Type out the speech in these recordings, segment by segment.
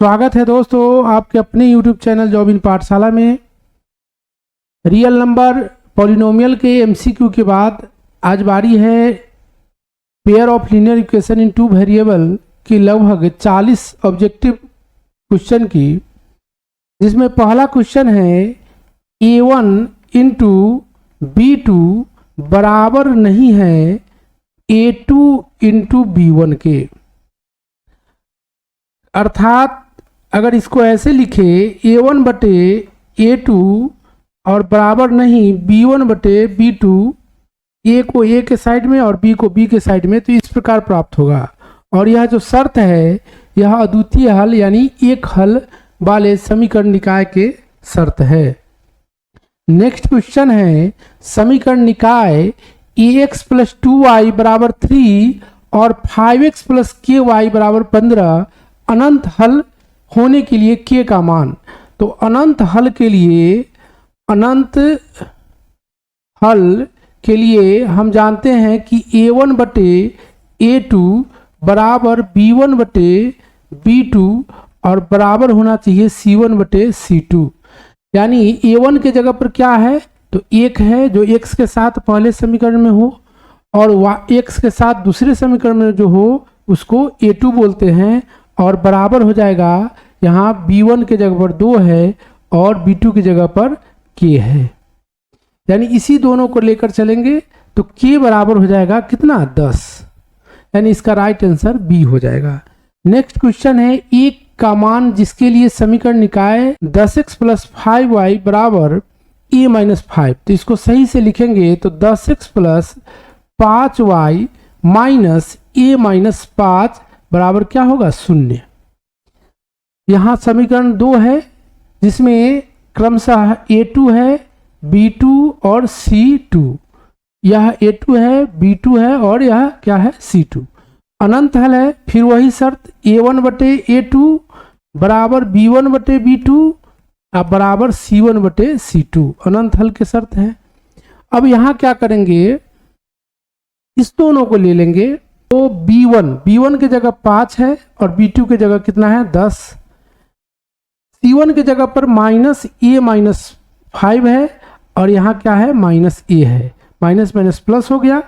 स्वागत है दोस्तों आपके अपने YouTube चैनल जॉब इन पाठशाला में। रियल नंबर पॉलिनोमियल के MCQ के बाद आज बारी है pair of linear equation in two variable की लगभग 40 ऑब्जेक्टिव क्वेश्चन की, जिसमें पहला क्वेश्चन है A1 इंटू B2 बराबर नहीं है A2 इंटू B1 के। अर्थात अगर इसको ऐसे लिखे A1 बटे A2 और बराबर नहीं B1 बटे B2, A को A के साइड में और B को B के साइड में, तो इस प्रकार प्राप्त होगा। और यह जो शर्त है यह अद्वितीय हल यानी एक हल वाले समीकरण निकाय के शर्त है। नेक्स्ट क्वेश्चन है समीकरण निकाय AX प्लस 2y बराबर 3 और 5x प्लस KY बराबर 15 अनंत हल होने के लिए k का मान। तो अनंत हल के लिए हम जानते हैं कि A1 बटे A2 बराबर B1 बटे B2 और बराबर होना चाहिए C1 बटे C2। यानी A1 के जगह पर क्या है तो 1 है जो x के साथ पहले समीकरण में हो, और x के साथ दूसरे समीकरण में जो हो उसको A2 बोलते हैं, और बराबर हो जाएगा यहाँ B1 के जगह पर 2 है और B2 की जगह पर k है। यानी इसी दोनों को लेकर चलेंगे तो k बराबर हो जाएगा कितना 10, यानी इसका राइट आंसर B हो जाएगा। नेक्स्ट क्वेश्चन है एक का मान जिसके लिए समीकरण निकाय 10x प्लस 5y बराबर a माइनस 5। तो इसको सही से लिखेंगे तो 10x plus 5y minus a minus 5 बराबर क्या होगा 0। यहाँ समीकरण 2 है जिसमें क्रमशः A2 है, B2 और C2। यह A2 है, B2 है और यह क्या है C2। अनंत हल है, फिर वही शर्त A1 बटे A2 बराबर B1 बटे B2 अब बराबर C1 बटे C2 अनंत हल के शर्त है। अब यहाँ क्या करेंगे, इस दोनों को ले लेंगे तो B1 के जगह 5 है और B2 के जगह कितना है 10। C1 के जगह पर माइनस a माइनस 5 है और यहाँ क्या है माइनस a है, माइनस माइनस प्लस हो गया।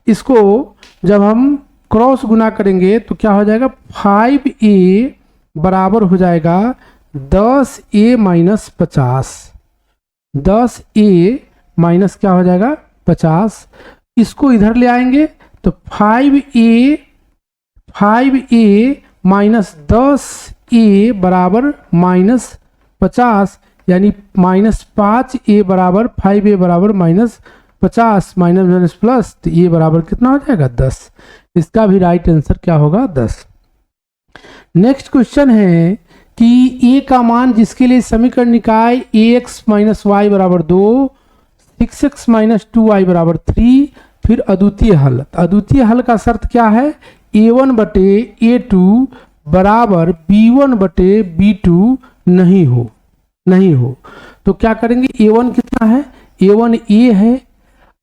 इसको जब हम क्रॉस गुना करेंगे तो क्या हो जाएगा 5a बराबर हो जाएगा 10a माइनस 50। 10a माइनस क्या हो जाएगा 50। इसको इधर ले आएंगे तो 5a माइनस 10a बराबर माइनस 50, यानी माइनस 5a बराबर 5a बराबर माइनस 50 माइनस माइनस प्लस, तो ये बराबर कितना हो जाएगा 10। इसका भी राइट आंसर क्या होगा 10। नेक्स्ट क्वेश्चन है कि a का मान जिसके लिए समीकरण निकाय ax माइनस y बराबर 2, 6x माइनस 2y बराबर 3, फिर अद्वितीय हल। अद्वितीय हल का शर्त क्या है A1 बटे A2 बराबर B1 बटे B2 नहीं हो। तो क्या करेंगे A1 कितना है, A1 A है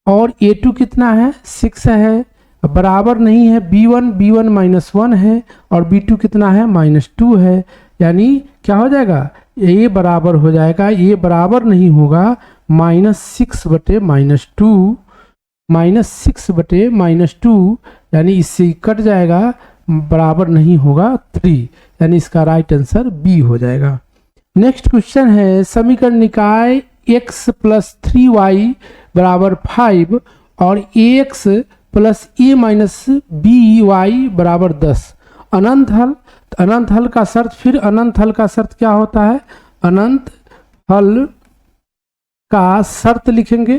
और A2 कितना है 6 है, बराबर नहीं है B1 माइनस 1 है और B2 कितना है माइनस 2 है। यानी क्या हो जाएगा A बराबर हो जाएगा, A बराबर नहीं होगा -6 बटे -2, -6 बटे -2, यानी इससे कट जाएगा बराबर नहीं होगा 3, यानी इसका राइट आंसर B हो जाएगा। नेक्स्ट क्वेश्चन है समीकरण निकाय x प्लस 3y बराबर 5 और ax plus a minus by बराबर 10 अनंत हल। अनंत हल का शर्त, फिर अनंत हल का शर्त क्या होता है, अनंत हल का शर्त लिखेंगे।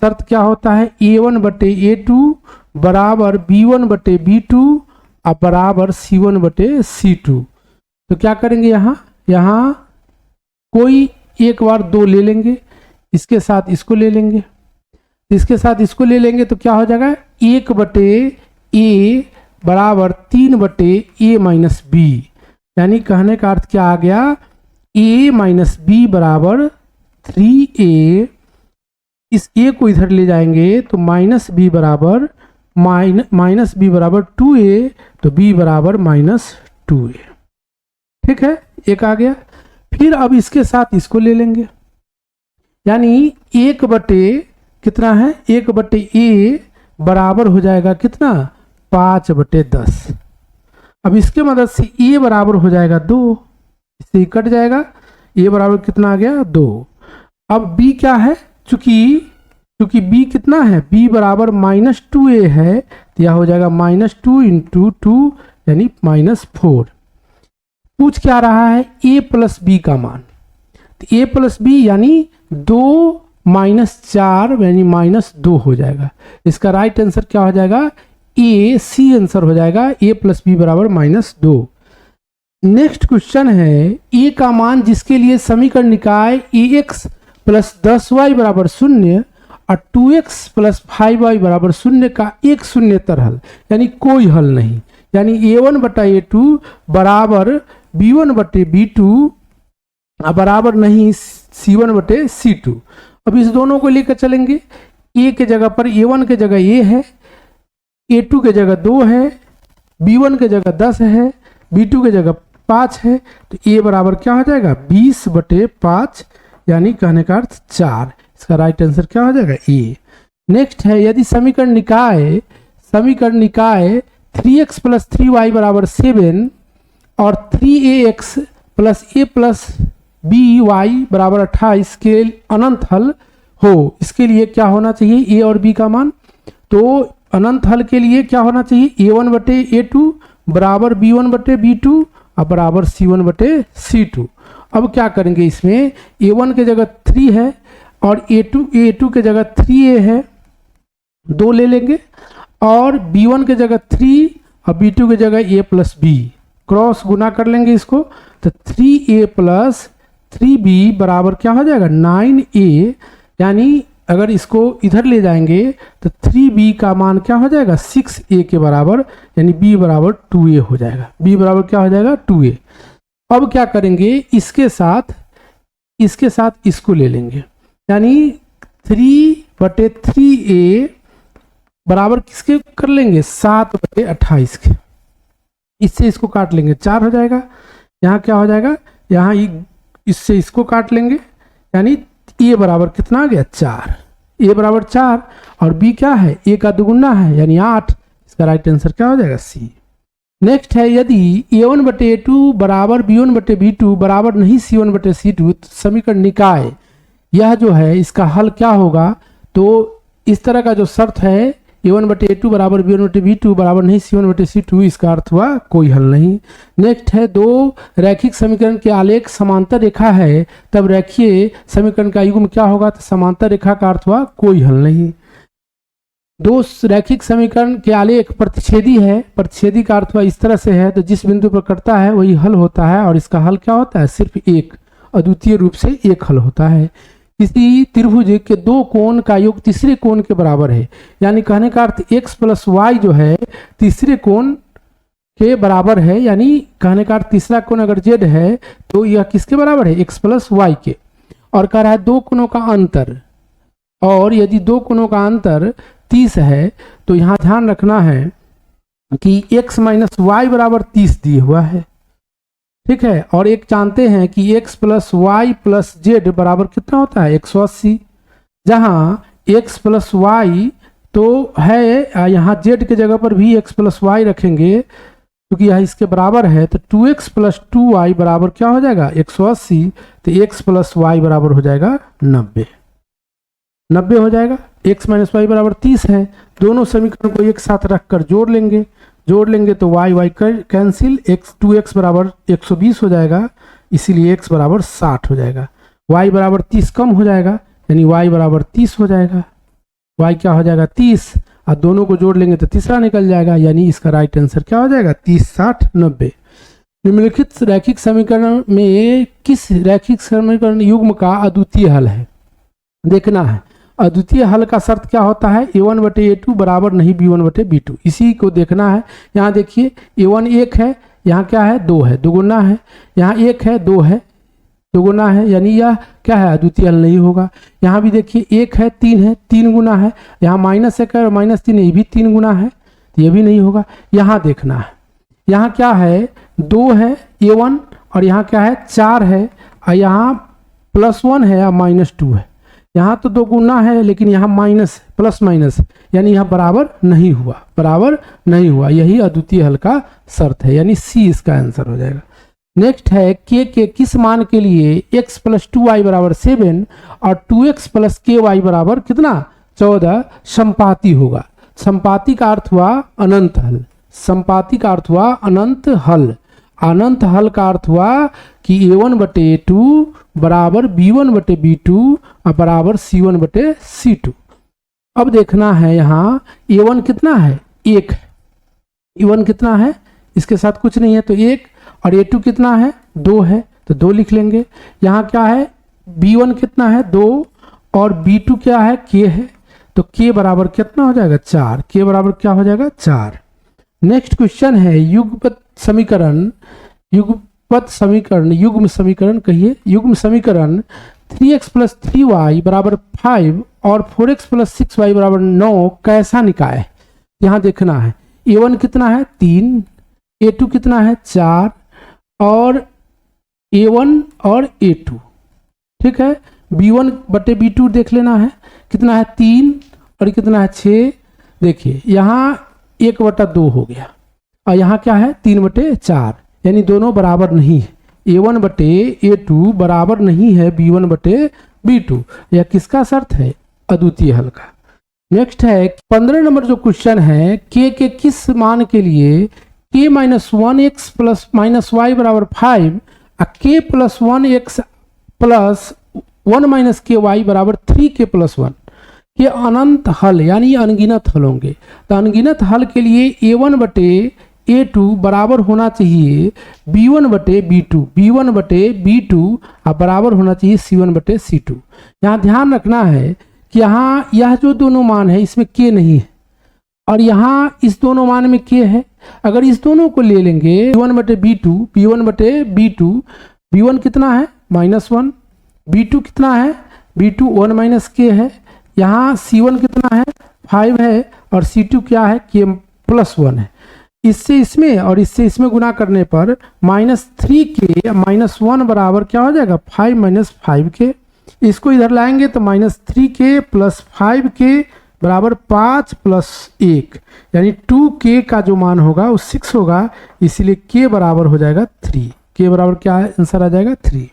शर्त क्या होता है A1 बटे A2 बराबर B1 बटे B2 अब बराबर C1 बटे C2। तो क्या करेंगे यहाँ कोई एक बार 2 ले लेंगे, इसके साथ इसको ले लेंगे, इसके साथ इसको ले लेंगे तो क्या हो जाएगा 1 बटे A बराबर 3 बटे A माइनस B। यानी कहने का अर्थ क्या आ गया A माइनस B बराबर 3A। इस a को इधर ले जाएंगे तो माइनस b बराबर 2a, तो b बराबर -2a। ठीक है, एक आ गया। फिर अब इसके साथ इसको ले लेंगे, यानी 1 बटे कितना है, 1 बटे ए बराबर हो जाएगा कितना, 5 बटे 10। अब इसके मदद से ए बराबर हो जाएगा 2, इससे कट जाएगा, ए बराबर कितना आ गया 2। अब बी क्या है, चूंकि बी कितना है, बी बराबर -2a है, तो यह हो जाएगा -2 × 2 यानी -4। पूछ क्या रहा है, a प्लस बी का मान, तो a प्लस बी यानी 2 -4 यानी -2 हो जाएगा। इसका राइट आंसर क्या हो जाएगा, ए, सी आंसर हो जाएगा, a प्लस बी बराबर -2। नेक्स्ट क्वेश्चन है, a का मान जिसके लिए समीकरण निकाय ax प्लस 10y बराबर 0 और 2x प्लस 5y बराबर 0 का एक शून्येतर हल, यानी कोई हल नहीं, यानी a1 बटा a2 बराबर b1 बटे b2 बराबर नहीं c1 बटे c2। अब इस दोनों को लेकर चलेंगे, a के जगह पर a1 के जगह a है, a2 के जगह 2 है, b1 के जगह 10 है, b2 के जगह 5 है, तो a बराबर क्या हो जाएगा 20 बटे 5 यानी कहने का अर्थ 4। इसका राइट आंसर क्या हो जाएगा ए। नेक्स्ट है, यदि समीकरण निकाय 3x प्लस 3y बराबर 7 और 3ax plus a plus by बराबर 28 के अनंत हल हो, इसके लिए क्या होना चाहिए, a और b का मान। तो अनंत हल के लिए क्या होना चाहिए, a1 बटे a2 बराबर b1 बटे b2 और बराबर c1 बटे c2। अब क्या करेंगे, इसमें a1 के जगह 3 है और a2 के जगह 3a है, 2 ले लेंगे, और b1 के जगह 3 और b2 के जगह a प्लस b, क्रॉस गुना कर लेंगे इसको, तो 3a प्लस 3b बराबर क्या हो जाएगा 9a, यानी अगर इसको इधर ले जाएंगे तो 3b का मान क्या हो जाएगा 6a के बराबर, यानी b बराबर 2a हो जाएगा, b बराबर क्या हो जाएगा 2a। अब क्या करेंगे, इसके साथ इसको ले लेंगे, यानी 3 बटे 3a बराबर किसके कर लेंगे 7 बटे 28 के, इससे इसको काट लेंगे 4 हो जाएगा। यहाँ क्या हो जाएगा, यहाँ इससे इसको काट लेंगे, यानी a बराबर कितना आ गया 4, a बराबर 4 और b क्या है, a का दुगुना है यानी 8। इसका राइट आंसर क्या हो जाएगा सी। नेक्स्ट है, यदि a1 बटे a2 बराबर b1 बटे b2 बराबर नहीं c1 बटे c2, तो समीकरण निकाय यह जो है इसका हल क्या होगा। तो इस तरह का जो शर्त है a1 बटे a2 बराबर b1 बटे b2 बराबर नहीं c1 बटे c2, इसका अर्थ हुआ कोई हल नहीं। नेक्स्ट है, दो रैखिक समीकरण के आलेख समांतर रेखा है, तब रेखीय समीकरण का युग्म क्या होगा, तो समांतर रेखा का अर्थ हुआ कोई हल नहीं। दो रैखिक समीकरण के आलेख प्रतिच्छेदी है, प्रतिच्छेदी का अर्थ हुआ इस तरह से है, तो जिस बिंदु पर कटता है वही हल होता है, और इसका हल क्या होता है, सिर्फ एक, अद्वितीय रूप से एक हल होता है। किसी त्रिभुज के दो कोण का योग तीसरे कोण के बराबर है, यानी कहने का अर्थ x प्लस वाई जो है तीसरे कोण के बराबर है, यानी कहने का अर्थ तीसरा कोण अगर z है तो यह किसके बराबर है, x प्लस वाई के। और कह रहा है दो कोणों का अंतर, और यदि दो कोणों का अंतर 30 है तो यहाँ ध्यान रखना है कि x माइनस वाई बराबर 30 दिए हुआ है, ठीक है। और एक जानते हैं कि x plus y plus z बराबर कितना होता है 180, जहाँ x प्लस वाई तो है, यहाँ z के जगह पर भी x प्लस वाई रखेंगे क्योंकि यह इसके बराबर है, तो 2x प्लस 2y बराबर क्या हो जाएगा 180, तो x प्लस वाई बराबर हो जाएगा 90 हो जाएगा। x माइनस वाई बराबर 30 है, दोनों समीकरण को एक साथ रखकर जोड़ लेंगे तो y कैंसिल, 2x बराबर 120 हो जाएगा, इसीलिए x बराबर 60 हो जाएगा। y बराबर 30 कम हो जाएगा, यानी y बराबर 30 हो जाएगा, y क्या हो जाएगा 30, और दोनों को जोड़ लेंगे तो तीसरा निकल जाएगा, यानी इसका राइट आंसर क्या हो जाएगा 30, 60, 90। निम्नलिखित रैखिक समीकरण में किस रैखिक समीकरण युग्म का अद्वितीय हल है, देखना है। अद्वितीय हल का शर्त क्या होता है, a1 बटे a2 बराबर नहीं b1 बटे b2, इसी को देखना है। यहाँ देखिए a1 1 है, यहाँ क्या है 2 है, दुगुना है, यहाँ 1 है 2 है, दुगुना है, यानी यह क्या है अद्वितीय हल नहीं होगा। यहाँ भी देखिए 1 है 3 गुना है, यहाँ -1 है और -3 ये भी 3 गुना है, तो ये भी नहीं होगा। यहाँ देखना है, यहाँ क्या है 2 है a1 और यहाँ क्या है 4 है, और यहाँ +1 है या -2 है। यहाँ तो 2 गुना है लेकिन यहाँ माइनस प्लस माइनस, यानी यहाँ बराबर नहीं हुआ, बराबर नहीं हुआ। यही अद्वितीय हल का शर्त है, यानी सी इसका आंसर हो जाएगा। नेक्स्ट है के किस मान के लिए x + 2y = 7 और 2x + ky बराबर कितना 14 संपाती होगा। संपाती का अर्थ हुआ अनंत हल, संपाती का अर्थ हुआ अनंत हल। अनंत हल का अर्थ हुआ कि a1/a2 बराबर b1/b2 और बराबर c1/c2। अब देखना है यहाँ a1 कितना है 1 है, a1 कितना है इसके साथ कुछ नहीं है तो 1, और a2 कितना है 2 है तो 2 लिख लेंगे। यहाँ क्या है b1 कितना है 2 और b2 क्या है k है, तो k बराबर कितना हो जाएगा 4, k बराबर क्या हो जाएगा 4। नेक्स्ट क्वेश्चन है युग्म समीकरण, युग्म समीकरण कहिए, युग्म समीकरण 3x + 3y = 5 और 4x + 6y = 9 कैसा निकाय। यहाँ देखना है a1 कितना है 3, a2 कितना है 4 और a1 और a2, ठीक है। b1/b2 देख लेना है कितना है 3 और कितना है 6। देखिए यहाँ 1/2 हो गया और यहाँ क्या है 3/4, यानी दोनों बराबर नहीं है। a1/a2 बराबर नहीं है b1/b2। यह किसका शर्त है अद्वितीय हल का। नेक्स्ट है 15 नंबर जो क्वेश्चन है के किस मान के लिए k - 1x + -y = 5 और k + 1x + 1 - ky = 3k + 1 के अनंत हल यानी अनगिनत हल होंगे। तो अनगिनत हल के लिए a1/a2 बराबर होना चाहिए b1/b2, b1/b2 और बराबर होना चाहिए c1/c2। यहाँ ध्यान रखना है कि यहाँ यह जो दोनों मान है इसमें k नहीं है और यहाँ इस दोनों मान में k है। अगर इस दोनों को ले लेंगे b1/b2, b1/b2, b1 कितना है -1, b2 कितना है b2 1 - k है, यहाँ c1 कितना है 5 है और c2 क्या है k + 1 है। इससे इसमें और इससे इसमें गुना करने पर -3k - 1 बराबर क्या हो जाएगा 5 - 5k। इसको इधर लाएंगे तो -3k + 5k बराबर 5 + 1, यानी 2k का जो मान होगा वो 6 होगा, इसीलिए k बराबर हो जाएगा 3। k बराबर क्या है आंसर आ जाएगा 3।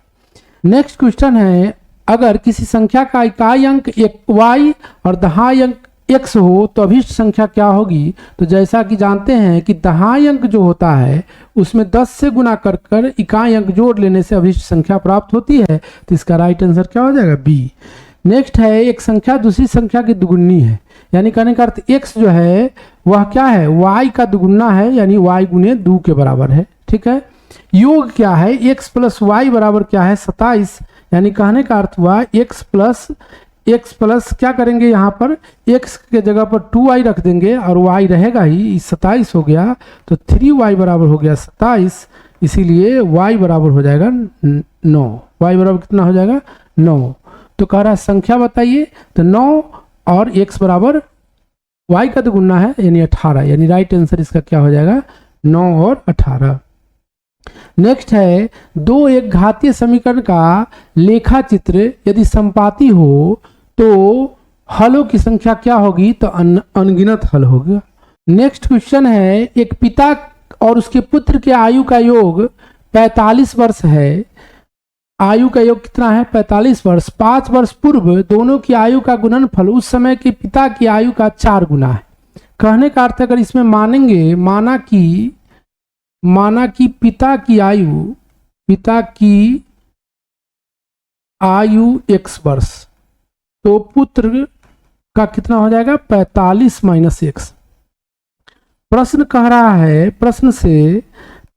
नेक्स्ट क्वेश्चन है अगर किसी संख्या का इकाई अंक y और दहाई अंक x हो तो अभिष्ट संख्या क्या होगी। तो जैसा कि जानते हैं कि दहाई अंक जो होता है उसमें 10 से गुना कर इकाई अंक जोड़ लेने से अभिष्ट संख्या प्राप्त होती है, तो इसका राइट आंसर क्या हो जाएगा बी। नेक्स्ट है एक संख्या दूसरी संख्या की दुगुनी है, यानी कहने का अर्थ x जो है वह क्या है y का दुगुना है, यानी y × 2 के बराबर है, ठीक है। योग क्या है x + y बराबर क्या है 27, यानी कहने का अर्थ हुआ x प्लस क्या करेंगे यहाँ पर x के जगह पर 2y रख देंगे और y रहेगा ही, 27 हो गया तो 3y बराबर हो गया 27, इसीलिए y बराबर हो जाएगा 9। y बराबर कितना हो जाएगा 9। तो कह रहा है संख्या बताइए, तो 9 और x बराबर y का दुगुना है यानी 18, यानी राइट आंसर इसका क्या हो जाएगा 9 और 18। नेक्स्ट है एक घातीय समीकरण का लेखा चित्र यदि संपाती हो तो हलों की संख्या क्या होगी, तो अनगिनत हल होगा। नेक्स्ट क्वेश्चन है एक पिता और उसके पुत्र के आयु का योग 45 वर्ष है। आयु का योग कितना है 45 वर्ष। 5 वर्ष पूर्व दोनों की आयु का गुणनफल उस समय के पिता की आयु का 4 गुना है। कहने का अर्थ अगर इसमें मानेंगे माना कि पिता की आयु x वर्ष, तो पुत्र का कितना हो जाएगा 45 - x। प्रश्न कह रहा है प्रश्न से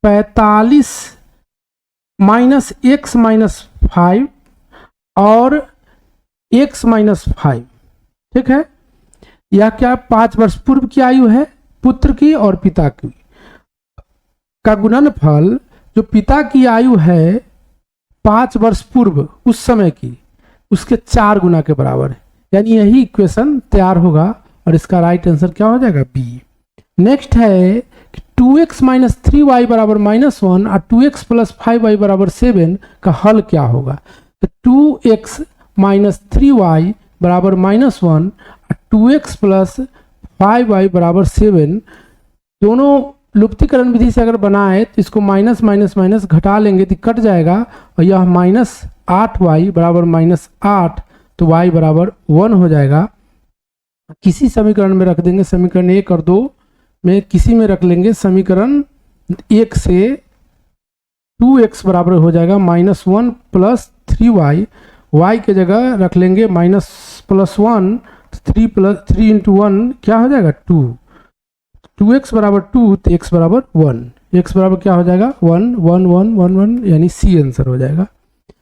45 - x - 5 और x - 5, ठीक है। यह क्या 5 वर्ष पूर्व की आयु है पुत्र की और पिता की का गुणनफल, जो पिता की आयु है 5 वर्ष पूर्व उस समय की उसके 4 गुना के बराबर है, यानी यही इक्वेशन तैयार होगा और इसका राइट आंसर क्या हो जाएगा बी। नेक्स्ट है 2x माइनस 3y बराबर -1 और 2x प्लस 5y बराबर 7 का हल क्या होगा? तो 2x माइनस 3y बराबर -1 और 2x प्लस 5y बराबर 7 दोनों लुप्तीकरण विधि से अगर बनाए तो इसको माइनस माइनस माइनस घटा लेंगे तो कट जाएगा और यह -8y बराबर -8 तो y बराबर 1 हो जाएगा। किसी समीकरण में रख देंगे, समीकरण 1 और 2 में किसी में रख लेंगे। समीकरण 1 से 2x बराबर हो जाएगा -1 प्लस 3y, y के जगह रख लेंगे -+1 3 इंटू 1 क्या हो जाएगा 2, 2x बराबर 2 तो x बराबर 1, x बराबर क्या हो जाएगा 1 1 1 1 1 यानी सी आंसर हो जाएगा।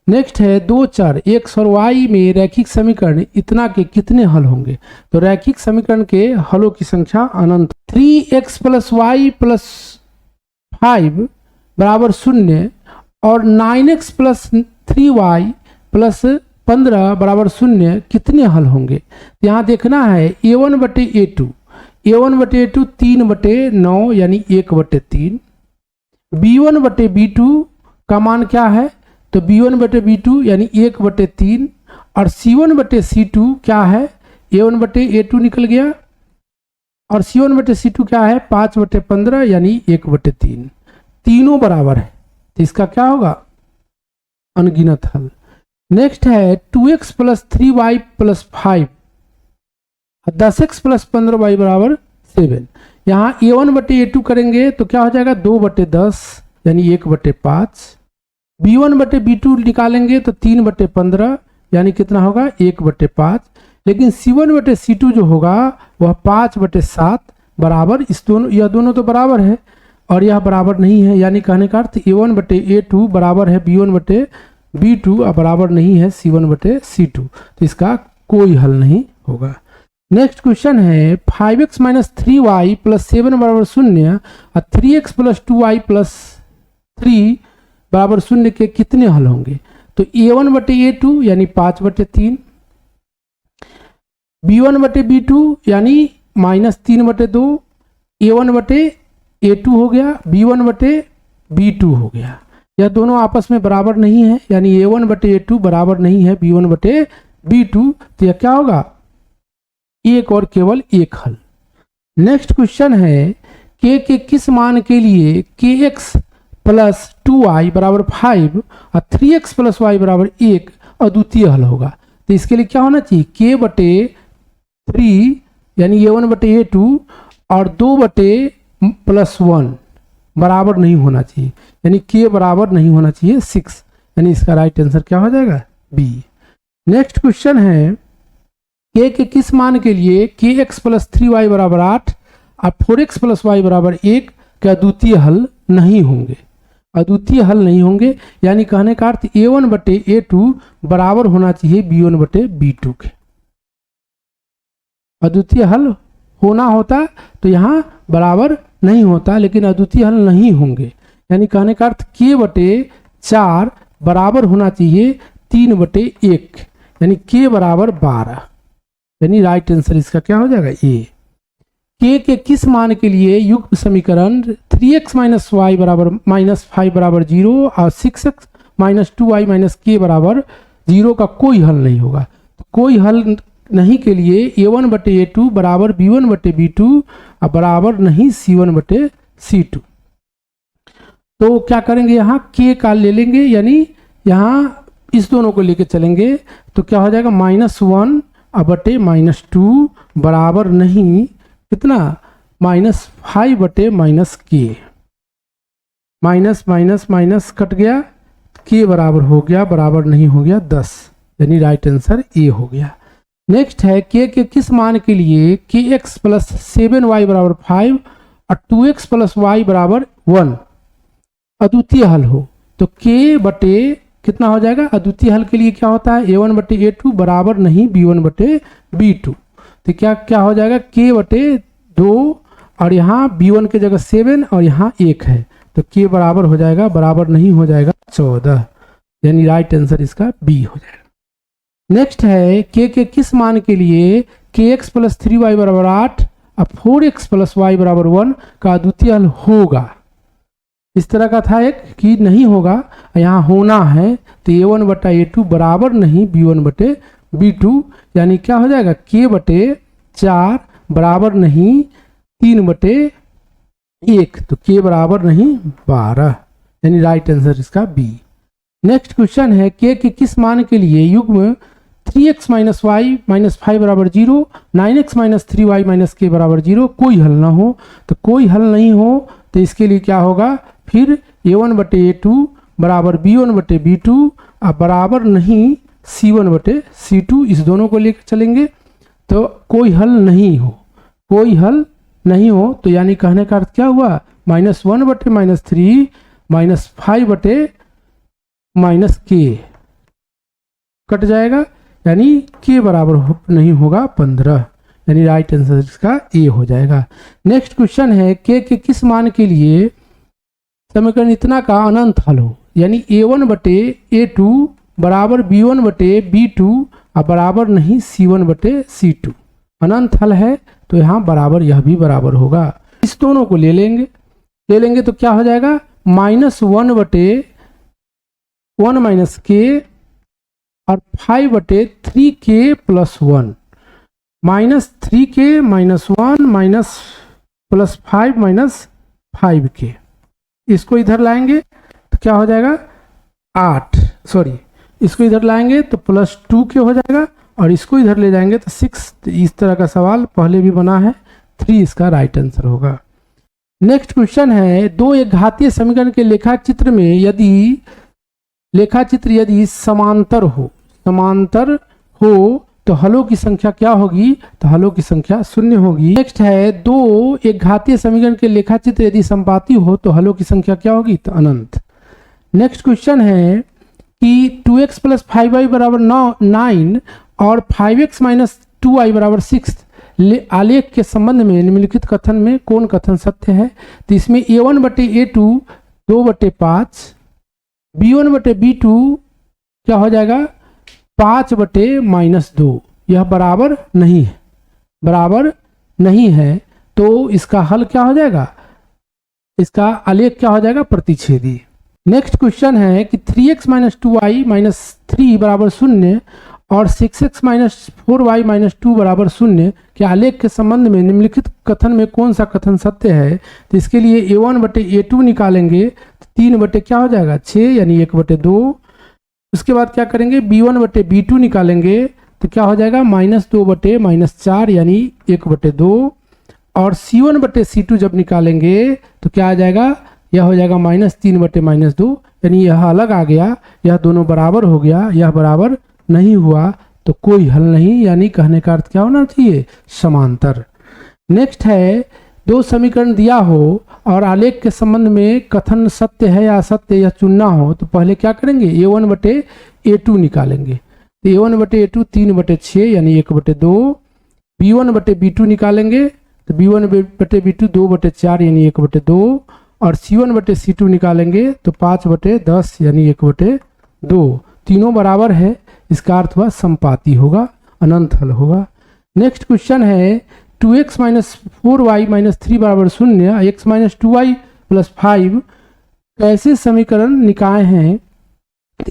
नेक्स्ट है दो चर x और y में रैखिक समीकरण इतना के कितने हल होंगे? तो रैखिक समीकरण के हलों की संख्या अनंत। 3x प्लस वाई प्लस 5 बराबर 0 और 9x प्लस 3y प्लस 15 बराबर 0 कितने हल होंगे? यहाँ देखना है a1 बटे a2, a1 बटे a2 3 बटे 9 यानी 1 बटे 3, b1 बटे b2 का मान क्या है? तो b1 बटे b2 यानी 1 बटे 3 और c1 बटे c2 क्या है? a1 बटे a2 निकल गया और c1 बटे c2 क्या है? 5 बटे 15 यानी 1 बटे 3, तीनों बराबर है तो इसका क्या होगा? अनगिनत हल। नेक्स्ट है 2x plus 3y plus 5 10x plus 15y बराबर 7। यहाँ a1 बटे a2 करेंगे तो क्या हो जाएगा 2 बटे 10 यानी 1 बटे 5, b1 बटे b2 निकालेंगे तो 3 बटे 15 यानी कितना होगा 1 बटे 5, लेकिन c1 बटे c2 जो होगा वह 5 बटे 7 बराबर, इस दोनों यह दोनों तो बराबर है और यह बराबर नहीं है, यानी कहने का अर्थ a1 बटे a2 बराबर है b1 बटे b2 और बराबर नहीं है c1 बटे c2, तो इसका कोई हल नहीं होगा। नेक्स्ट क्वेश्चन है 5x माइनस 3y प्लस 7 बराबर 0 और 3x प्लस 2y प्लस 3 बराबर 0 के कितने हल होंगे? तो a1 बटे a2 यानी 5 बटे 3, b1 बटे b2 यानी -3 बटे 2, a1 बटे a2 हो गया, b1 बटे b2 हो गया। यह दोनों आपस में बराबर नहीं है यानी a1 बटे a2 बराबर नहीं है b1 बटे b2, तो यह क्या होगा? एक और केवल एक हल। नेक्स्ट क्वेश्चन है k के किस मान के लिए kx प्लस 2y बराबर 5 और 3x प्लस y बराबर 1 अद्वितीय हल होगा? तो इसके लिए क्या होना चाहिए? k बटे 3 यानी a1 बटे a2 और 2 बटे प्लस 1 बराबर नहीं होना चाहिए, यानी k बराबर नहीं होना चाहिए 6, यानी इसका राइट आंसर क्या हो जाएगा? बी। नेक्स्ट क्वेश्चन है k के किस मान के लिए kx प्लस 3y बराबर 8 और 4x प्लस y बराबर 1 के अद्वितीय हल नहीं होंगे? अद्वितीय हल नहीं होंगे यानी कहने का अर्थ a1 बटे a2 बराबर होना चाहिए b1 बटे b2 के। अद्वितीय हल होना होता तो यहाँ बराबर नहीं होता, लेकिन अद्वितीय हल नहीं होंगे यानी कहने का अर्थ k बटे 4 बराबर होना चाहिए 3 बटे 1 यानी k बराबर 12, यानी राइट आंसर इसका क्या हो जाएगा? ए। k के किस मान के लिए युग्म समीकरण 3x माइनस वाई बराबर -5 बराबर 0 और 6x minus 2y minus k बराबर 0 का कोई हल नहीं होगा? तो कोई हल नहीं के लिए a1 बटे a2 बराबर b1 बटे b2 और बराबर नहीं c1 बटे c2। तो क्या करेंगे? यहाँ k का ले लेंगे यानी यहाँ इस दोनों को लेके चलेंगे तो क्या हो जाएगा? -1 बटे -2 बराबर नहीं कितना? -5 बटे -k, minus minus minus cut गया, k बराबर हो गया, बराबर नहीं हो गया 10, यानी राइट आंसर ए हो गया। नेक्स्ट है k के किस मान के लिए kx प्लस 7y बराबर 5 और 2x प्लस y बराबर 1 अद्वितीय हल हो? तो k बटे कितना हो जाएगा? अद्वितीय हल के लिए क्या होता है? a1 बटे a2 बराबर नहीं b1 बटे b2, तो क्या क्या हो जाएगा? k बटे 2 और यहाँ b1 के जगह 7 और यहाँ 1 है तो k बराबर हो जाएगा, बराबर नहीं हो जाएगा 14, यानी राइट आंसर इसका बी हो जाएगा। नेक्स्ट है k के किस मान के लिए kx प्लस 3y बराबर 8 अब 4x प्लस वाई बराबर 1 का अद्वितीय हल होगा। इस तरह का था एक कि नहीं होगा, यहाँ होना है, तो a1 बटा a2 बराबर नहीं b1 बटे b2, यानी क्या हो जाएगा k बटे 4 बराबर नहीं 3 बटे 1, तो k बराबर नहीं 12, यानी राइट आंसर इसका बी। नेक्स्ट क्वेश्चन है k के किस मान के लिए युग्म 3x माइनस वाई माइनस 5 बराबर 0, 9x minus 3y minus k बराबर 0 कोई हल ना हो। तो कोई हल नहीं हो तो इसके लिए क्या होगा, फिर a1 बटे a2 बराबर b1 बटे b2 अब बराबर नहीं c1 बटे c2, इस दोनों को लेकर चलेंगे। तो कोई हल नहीं हो, कोई हल नहीं हो, तो यानी कहने का अर्थ क्या हुआ, -1 बटे -3 -5 बटे -k कट जाएगा, यानी k बराबर नहीं होगा 15, यानी राइट आंसर इसका ए हो जाएगा। नेक्स्ट क्वेश्चन है k के किस मान के लिए समीकरण इतना का अनंत हल हो, यानी a1 बटे a2 बराबर b1 बटे b2 और बराबर नहीं c1 बटे c2, अनंत हल है तो यहाँ बराबर यह भी बराबर होगा। इस दोनों को ले लेंगे तो क्या हो जाएगा, -1 बटे 1 माइनस k और 5 बटे 3k plus 1 -3k minus 1 minus plus 5 minus 5k, इसको इधर लाएंगे तो क्या हो जाएगा 8, सॉरी इसको इधर लाएंगे तो प्लस 2k हो जाएगा और इसको इधर ले जाएंगे तो 6। तो इस तरह का सवाल पहले भी बना है, 3 इसका राइट आंसर होगा। नेक्स्ट क्वेश्चन है, दो एक घातीय समीकरण के लेखाचित्र में यदि समांतर हो तो हलों की संख्या क्या होगी, तो हलों की संख्या 0 होगी। नेक्स्ट है, दो एक घातीय समीकरण के लेखाचित्र यदि समपाती हो तो हलों की संख्या क्या होगी, तो अनंत। नेक्स्ट क्वेश्चन है कि 2x प्लस 5y बराबर 9 और 5x माइनस 2y बराबर 6 आलेख के संबंध में निम्नलिखित कथन में कौन कथन सत्य है। तो इसमें a1 बटे a2 2 बटे 5, b1 बटे b2 क्या हो जाएगा 5 बटे -2, यह बराबर नहीं है, तो इसका हल क्या हो जाएगा, इसका आलेख क्या हो जाएगा, प्रतिच्छेदी। नेक्स्ट क्वेश्चन है कि 3x माइनस 2y माइनस 3 बराबर 0 और 6x माइनस 4y माइनस 2 बराबर 0 के आलेख के संबंध में निम्नलिखित कथन में कौन सा कथन सत्य है। तो इसके लिए a1 बटे a2 निकालेंगे तो 3 बटे क्या हो जाएगा 6, यानी 1 बटे 2। उसके बाद क्या करेंगे, b1 बटे b2 निकालेंगे तो क्या हो जाएगा -2 बटे -4, यानी 1 बटे 2। और c1 बटे c2 जब निकालेंगे तो क्या आ जाएगा, यह हो जाएगा -3 बटे -2, यानी यह अलग आ गया, यह दोनों बराबर हो गया, यह बराबर नहीं हुआ तो कोई हल नहीं, यानी कहने का अर्थ क्या होना चाहिए, समांतर। नेक्स्ट है, दो समीकरण दिया हो और आलेख के संबंध में कथन सत्य है या असत्य यह चुनना हो तो पहले क्या करेंगे, a1 बटे a2 निकालेंगे। तो a1 बटे a2 3 बटे 6, यानी 1 बटे 2। b1 बटे b2 निकालेंगे तो b1 बटे b2 2 बटे 4, यानी 1 बटे 2। और c1 बटे c2 निकालेंगे तो 5 बटे 10, यानी 1 बटे 2। तीनों बराबर है, इसका अर्थ हुआ संपाती होगा, अनंत हल होगा। नेक्स्ट क्वेश्चन है, 2x माइनस 4y माइनस 3 बराबर 0, x माइनस 2y प्लस 5 कैसे समीकरण निकाय हैं।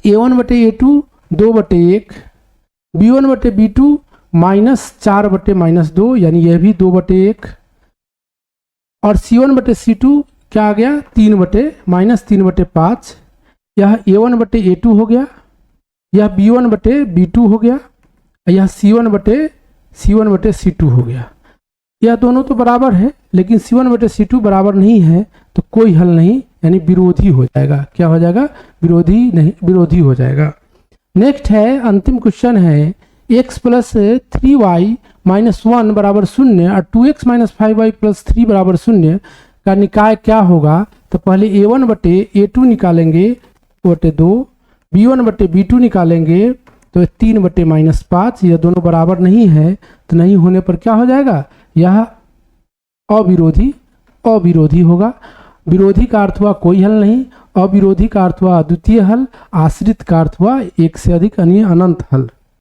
a1 बटे a2 2 बटे 1, b1 बटे b2 -4 बटे -2, यानी यह भी 2 बटे 1। और c1 बटे c2 क्या आ गया, 3 बटे -5, यह a1 बटे a2 हो गया, यह b1 बटे b2 हो गया, यह c1 बटे c2 हो गया। यह दोनों तो बराबर है लेकिन c1 बटे c2 बराबर नहीं है तो कोई हल नहीं, यानी विरोधी हो जाएगा। क्या हो जाएगा, विरोधी हो जाएगा। नेक्स्ट है, अंतिम क्वेश्चन है, x प्लस 3y माइनस 1 बराबर 0 और 2x माइनस 5y प्लस 3 बराबर 0 का निकाय क्या होगा। तो पहले a1 बटे a2 निकालेंगे 2 बटे 2, b1 बटे b2 निकालेंगे तो 3 बटे -5, यह दोनों बराबर नहीं है तो नहीं होने पर क्या हो जाएगा, यह अविरोधी होगा। विरोधी का अर्थ हुआ कोई हल नहीं, अविरोधी का अर्थ हुआ अद्वितीय हल, आश्रित का अर्थ हुआ एक से अधिक यानी अनंत हल।